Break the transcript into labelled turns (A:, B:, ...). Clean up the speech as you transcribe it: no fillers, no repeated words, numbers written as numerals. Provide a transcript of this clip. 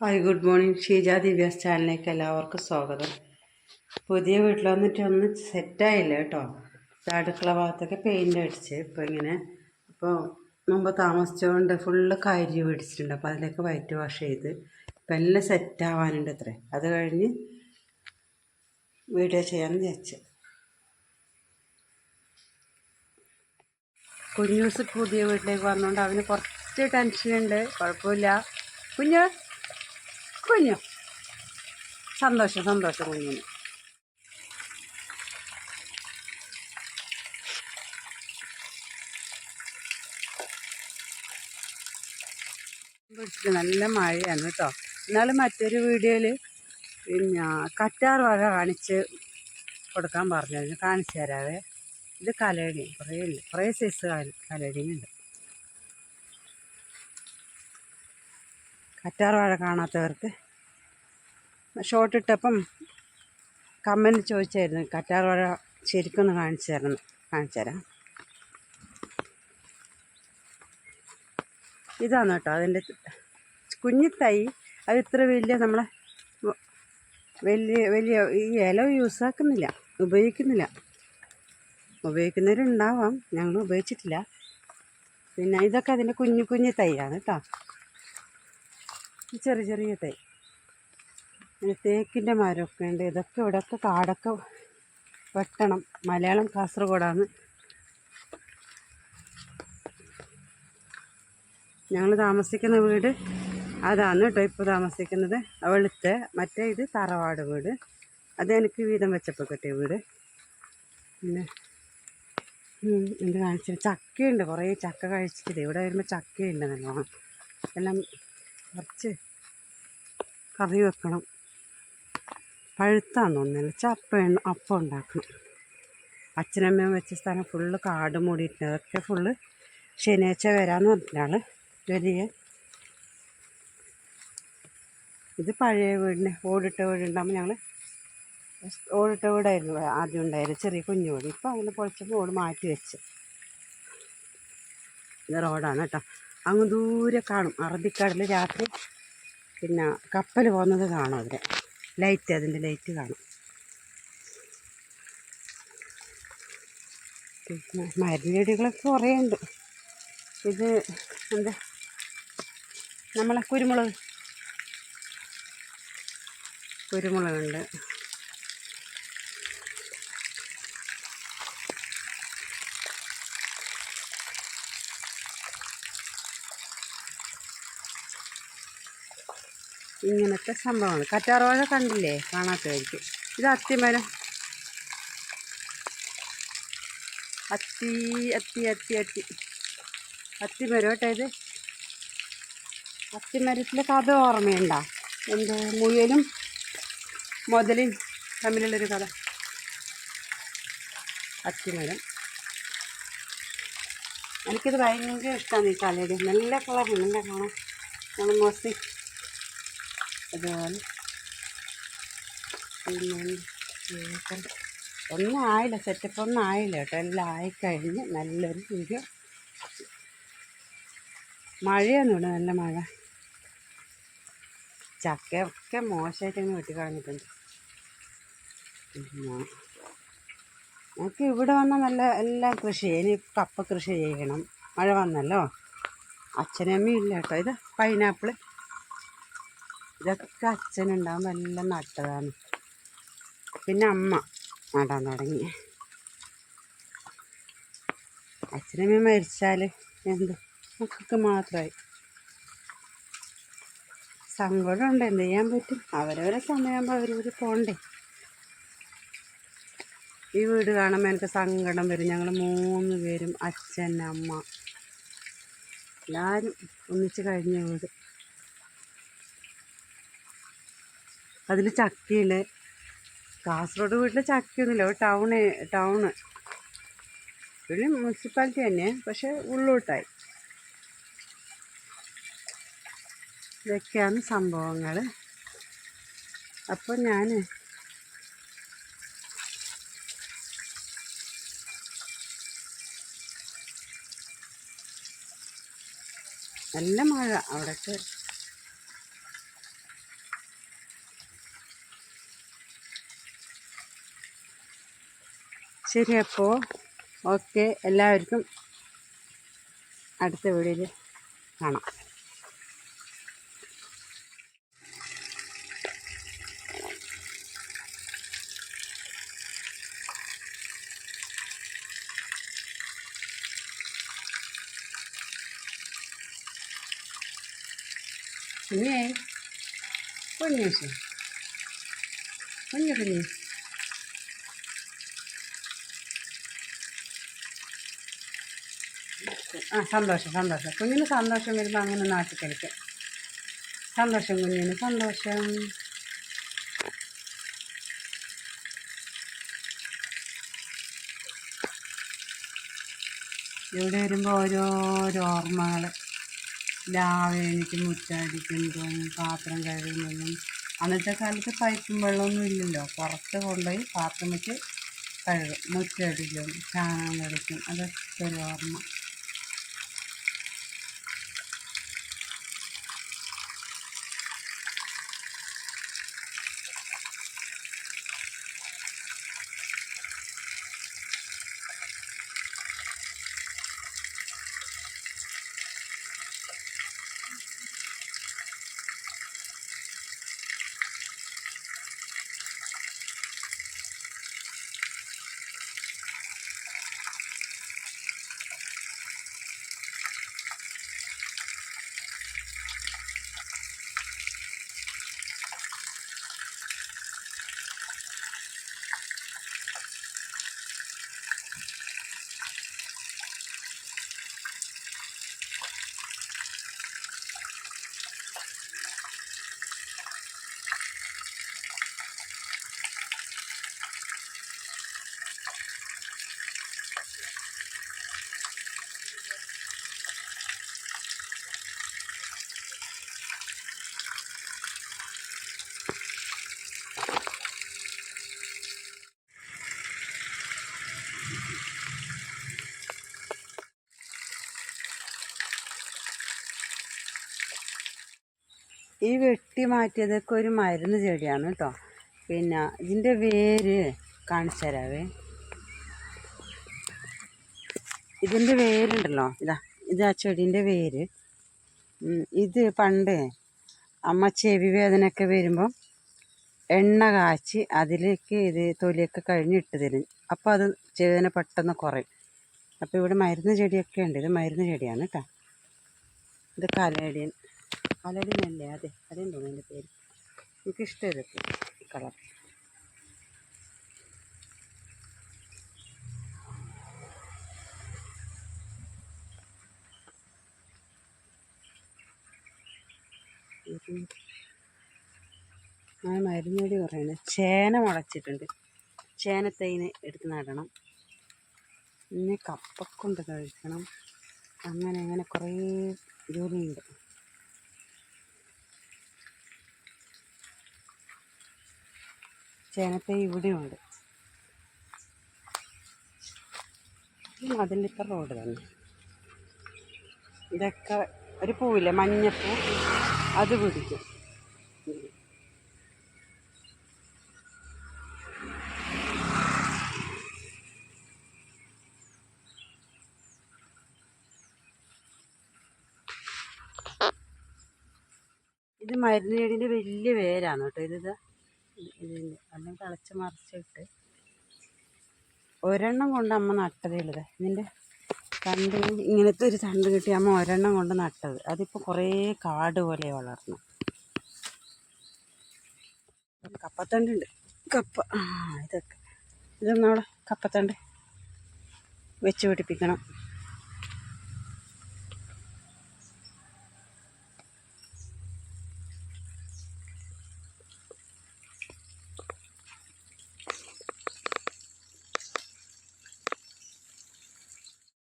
A: Hi good morning. Sheeja Divya's ചാനലിലേക്ക് എല്ലാവർക്കും സ്വാഗതം. പുതിയ വീട്ടിൽ വന്നിട്ട് ഒന്നും സെറ്റായില്ല കേട്ടോ. അടുക്കള ഭാഗത്തൊക്കെ പെയിൻ്റ് അടിച്ച് ഇപ്പോൾ മുമ്പ് താമസിച്ചുകൊണ്ട് ഫുള്ള് കരി പിടിച്ചിട്ടുണ്ട്. അപ്പോൾ അതിലേക്ക് വൈറ്റ് വാഷ് ചെയ്ത് ഇപ്പം എല്ലാം സെറ്റാവാനുണ്ട് അത്രേ. അത് കഴിഞ്ഞ് വീഡിയോ ചെയ്യാമെന്ന് വിചാരിച്ചു. കുഞ്ഞൂസ് പുതിയ വീട്ടിലേക്ക് വന്നുകൊണ്ട് അവന് കുറച്ച് ടെൻഷനുണ്ട്. കുഴപ്പമില്ല. കുഞ്ഞു സന്തോഷം കുഞ്ഞിന്. പിടിച്ചിട്ട് നല്ല മഴയാണ് കേട്ടോ. എന്നാലും മറ്റൊരു വീഡിയോയിൽ പിന്നെ കറ്റാർ വാഴ കാണിച്ച് കൊടുക്കാൻ പറഞ്ഞു. കാണിച്ചു തരാവേ. ഇത് കലേടി കുറേ സൈസ് കലേടിയുണ്ട്. കറ്റാർ വാഴ കാണാത്തവർക്ക് ഷോർട്ട് ഇട്ടപ്പം കമൻറ്റ് ചോദിച്ചായിരുന്നു കറ്റാർ വാഴ ശരിക്കൊന്ന് കാണിച്ചു തരാം. ഇതാണ് കേട്ടോ അതിൻ്റെ കുഞ്ഞു തൈ. അത് ഇത്ര വലിയ നമ്മളെ വലിയ ഈ ഇല ഉപയോഗിക്കുന്നവരുണ്ടാവാം. ഞങ്ങൾ ഉപയോഗിച്ചിട്ടില്ല. പിന്നെ ഇതൊക്കെ അതിൻ്റെ കുഞ്ഞു തൈയാണ് കേട്ടോ. ചെറിയ തൈ. പിന്നെ തേക്കിൻ്റെ മരമൊക്കെ ഉണ്ട്. ഇവിടെയൊക്കെ കാടൊക്കെ വെട്ടണം. മലയാളം കാസർഗോഡാണ്. ഞങ്ങൾ താമസിക്കുന്ന വീട് അതാണ് കേട്ടോ. ഇപ്പോൾ താമസിക്കുന്നത് അവിടുത്തെ മറ്റേ ഇത് തറവാട് വീട്. അത് എനിക്ക് വീതം വെച്ചപ്പോൾ കിട്ടിയ വീട്. പിന്നെ എന്ത് കാണിച്ചത്, ചക്കയുണ്ട്. കുറേ ചക്ക കഴിച്ചിട്ട് ഇവിടെ വരുമ്പോൾ ചക്കയുണ്ട് നല്ലോണം. എല്ലാം കുറച്ച് കറി വെക്കണം. പഴുത്താന്ന് തോന്നുന്നില്ല. അപ്പം ഉണ്ടാക്കണം. അച്ഛനമ്മയും വെച്ച സ്ഥലം ഫുള്ള് കാട് മൂടിയിട്ടുണ്ട്. അതൊക്കെ ഫുള്ള് ശനിയാഴ്ച വരാമെന്ന് പറഞ്ഞിട്ടാണ് വലിയ. ഇത് പഴയ വീടിന് ഓടിട്ട വീടുണ്ടാകുമ്പോൾ ഞങ്ങൾ ഓടിട്ട വീടായിരുന്നു ആദ്യം ഉണ്ടായിരുന്നു, ചെറിയ കുഞ്ഞു വീട്. ഇപ്പോൾ അങ്ങനെ പൊളിച്ചപ്പോൾ ഓട് മാറ്റി വെച്ച്. ഇത് റോഡാണ് കേട്ടോ. അങ്ങ് ദൂരെ കാണും അറബിക്കടൽ. രാത്രി പിന്നെ കപ്പൽ പോകുന്നത് കാണും. അതിൻ്റെ ലൈറ്റ് കാണും. പിന്നെ മരുന്നടികളൊക്കെ കുറേ ഉണ്ട്. ഇത് എന്താ നമ്മളെ കുരുമുളകുണ്ട്. ഇങ്ങനത്തെ സംഭവമാണ്. കറ്റാർവാഴ കണ്ടില്ലേ? കാണാത്തതായിരിക്കും. ഇത് അത്തിമരം. അത്തിമരം കേട്ടോ. ഇത് അത്തിമരത്തിലെ കഥ ഓർമ്മയുണ്ടോ? എന്ത് മുയലും മുതലും തമ്മിലുള്ളൊരു കഥ. അത്തിമരം. എനിക്കിത് ഭയങ്കര ഇഷ്ടമാണ്. ഈ കലയുടെ നല്ല കളറുണ്ട്. നല്ല കാണാൻ. നമ്മൾ മോസ്റ്റി അതുപോലെ പിന്നെ ഒന്നും ആയില്ല. സെറ്റപ്പ് ഒന്നും ആയില്ല കേട്ടോ. എല്ലാം ആയിക്കഴിഞ്ഞ് നല്ലൊരു വീഡിയോ. മഴയൊന്നും ഇവിടെ നല്ല മഴ. ചക്കയൊക്കെ മോശമായിട്ട് വെട്ടിക്കളഞ്ഞിട്ടുണ്ട്. നമുക്ക് ഇവിടെ വന്നാൽ നല്ല എല്ലാം കൃഷി ചെയ്യും. ഇനി കപ്പ കൃഷി ചെയ്യണം. മഴ വന്നല്ലോ. അച്ഛനമ്മയും ഇല്ല കേട്ടോ. ഇത് പൈനാപ്പിൾ. ഇതൊക്കെ അച്ഛനുണ്ടാകുമ്പോൾ എല്ലാം നട്ടതാണ്. പിന്നെ അമ്മ നടാൻ തുടങ്ങി. അച്ഛനമ്മ മരിച്ചാൽ എന്ത് മക്കൾക്ക് മാത്രമായി സങ്കടമുണ്ട്. എന്ത് ചെയ്യാൻ പറ്റും? അവരവരെ സമയമാകുമ്പോൾ അവർ പോകണ്ടേ. ഈ വീട് കാണുമ്പോൾ എനിക്ക് സങ്കടം വരും. ഞങ്ങൾ 3 പേരും, അച്ഛൻ, അമ്മ, എല്ലാവരും ഒന്നിച്ച് കഴിഞ്ഞ വീട്. അതിൽ ചക്കയുണ്ട്. കാസർഗോഡ് വീട്ടിൽ ചക്കയൊന്നുമില്ല. ടൗണ് പിന്നെ മുനിസിപ്പാലിറ്റി തന്നെ, പക്ഷെ ഉള്ളോട്ടായി. ഇതൊക്കെയാണ് സംഭവങ്ങൾ. അപ്പോൾ ഞാൻ നല്ല മഴ അവിടേക്ക് ശരി, അപ്പോൾ ഓക്കെ, എല്ലാവർക്കും അടുത്ത വീഡിയോയിൽ കാണാം. കുഞ്ഞേ, കുഞ്ഞേശു, കുഞ്ഞു സന്തോഷം. കുഞ്ഞിന് സന്തോഷം വരുമ്പോൾ അങ്ങനെ നാട്ടിൽ കളിക്കാം. സന്തോഷം കുഞ്ഞിന്, സന്തോഷം. ഇവിടെ വരുമ്പോൾ ഓരോരോ ഓർമ്മകൾ. രാവിലെ എനിക്ക് മുറ്റടിക്കുന്നതും പാത്രം കഴുകുന്നതും. അന്നത്തെ കാലത്ത് പൈപ്പും വെള്ളമൊന്നും ഇല്ലല്ലോ. പുറത്ത് കൊണ്ടുപോയി പാത്രം വെച്ച് കഴുകും, മുറ്റടിക്കും, ചാണകം കളിക്കും. അതൊക്കെ ഒരു ഓർമ്മ. ഈ വെട്ടി മാറ്റിയതൊക്കെ ഒരു മരുന്ന് ചെടിയാണ് കേട്ടോ. പിന്നെ ഇതിൻ്റെ വേര് കാണിച്ചു തരാവേ. ഇതിൻ്റെ വേരുണ്ടല്ലോ, ഇത് ആ ചെടീൻ്റെ വേര്. ഇത് പണ്ട് അമ്മ ചെവി വേദനയൊക്കെ വരുമ്പം എണ്ണ കാച്ചി അതിലേക്ക് ഇത് തൊലിയൊക്കെ കഴിഞ്ഞിട്ട് തരും. അപ്പോൾ അത് ചെവി വേദന പെട്ടെന്ന് കുറയും. അപ്പോൾ ഇവിടെ മരുന്ന് ചെടിയൊക്കെ ഉണ്ട്. ഇത് മരുന്ന് ചെടിയാണ് കേട്ടോ. ഇത് കലേഡിയൻ അല്ലേ? അതെന്തോ എൻ്റെ പേര്. എനിക്കിഷ്ടം ഇതൊക്കെ കളർ. ആ മരുന്നേടി പറയുന്നത് ചേന മുളച്ചിട്ടുണ്ട്. ചേനത്തൈന് എടുത്ത് നടണം. പിന്നെ കപ്പക്കൊണ്ട് കഴിക്കണം. അങ്ങനെ കുറേ ജോലിയുണ്ട്. ചേനത്തൈ ഇവിടെയുണ്ട്. അതിലിപ്പോൾ റോഡ് തന്നെ. ഇതൊക്കെ ഒരു പൂവില്ലേ, മഞ്ഞപ്പൂ, അത് പിടിക്കും. ഇത് മരുന്ന് ചെടീൻ്റെ വലിയ വേരാണ് കേട്ടോ. ഇതിൻ്റെ എല്ലാം കളച്ച് മറിച്ചിട്ട് ഒരെണ്ണം കൊണ്ട് അമ്മ നട്ടതേ ഉള്ളത്. ഇതിൻ്റെ തണ്ട് ഇങ്ങനത്തെ ഒരു തണ്ട് കിട്ടി അമ്മ ഒരെണ്ണം കൊണ്ട് നട്ടത്. അതിപ്പോൾ കുറേ കാട് പോലെ വളർന്നു. കപ്പത്തണ്ടുണ്ട്. ഇതൊക്കെ ഇതൊന്നവിടെ കപ്പത്തണ്ട് വെച്ച് പിടിപ്പിക്കണം.